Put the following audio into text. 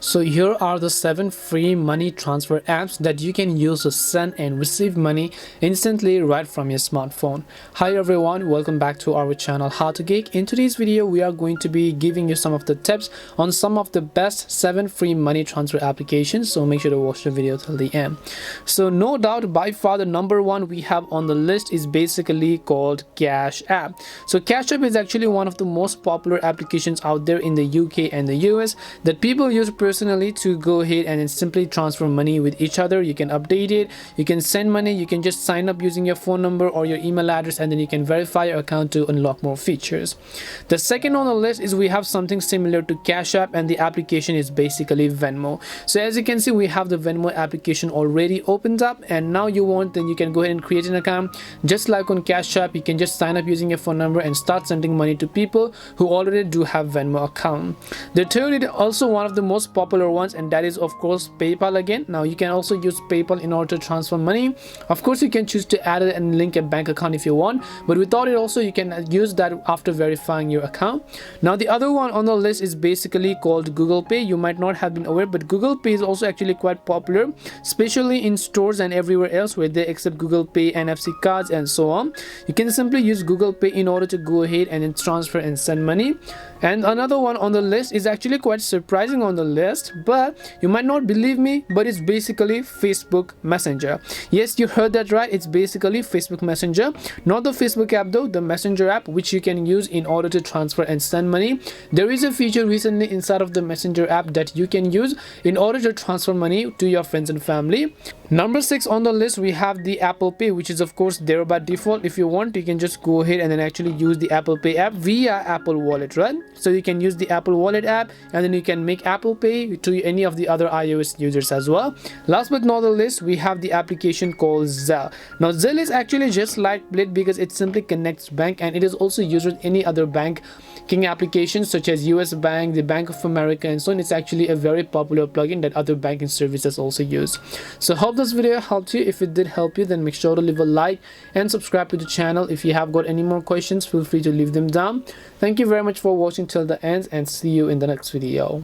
So here are the 7 free money transfer apps that you can use to send and receive money instantly right from your smartphone. Hi everyone, welcome back to our channel How to Geek. In today's video, we are going to be giving you some of the tips on some of the best 7 free money transfer applications. So make sure to watch the video till the end. So no doubt, by far the number one we have on the list is basically called Cash App. So Cash App is actually one of the most popular applications out there in the UK and the US that people use personally to go ahead and simply transfer money with each other. You can update it, you can send money, you can just sign up using your phone number or your email address, and then you can verify your account to unlock more features. The second on the list is we have something similar to Cash App, and the application is basically Venmo. So as you can see, we have the Venmo application already opened up, and now then you can go ahead and create an account. Just like on Cash App, you can just sign up using your phone number and start sending money to people who already do have Venmo account. The third is also one of the most popular ones, and that is of course PayPal again. Now you can also use PayPal in order to transfer money. Of course, you can choose to add it and link a bank account if you want, but without it also you can use that after verifying your account. Now the other one on the list is basically called Google Pay. You might not have been aware, but Google Pay is also actually quite popular, especially in stores and everywhere else where they accept Google Pay, NFC cards, and so on. You can simply use Google Pay in order to go ahead and then transfer and send money. And another one on the list is actually quite surprising on the list, but you might not believe me, but it's basically Facebook Messenger. Yes, you heard that right, it's basically Facebook Messenger. Not the Facebook app though, the Messenger app, which you can use in order to transfer and send money. There is a feature recently inside of the Messenger app that you can use in order to transfer money to your friends and family. Number 6 on the list, we have the Apple Pay, which is of course there by default. If you want, you can just go ahead and then actually use the Apple Pay app via Apple Wallet, right? So you can use the Apple Wallet app, and then you can make Apple Pay to any of the other iOS users as well. Last but not the list, we have the application called Zelle. Now Zelle is actually just like Blade because it simply connects bank, and it is also used with any other banking applications such as US Bank, the Bank of America, and so on. It's actually a very popular plugin that other banking services also use. So hope this video helped you. If it did help you, then make sure to leave a like and subscribe to the channel. If you have got any more questions, feel free to leave them down. Thank you very much for watching till the end, and see you in the next video.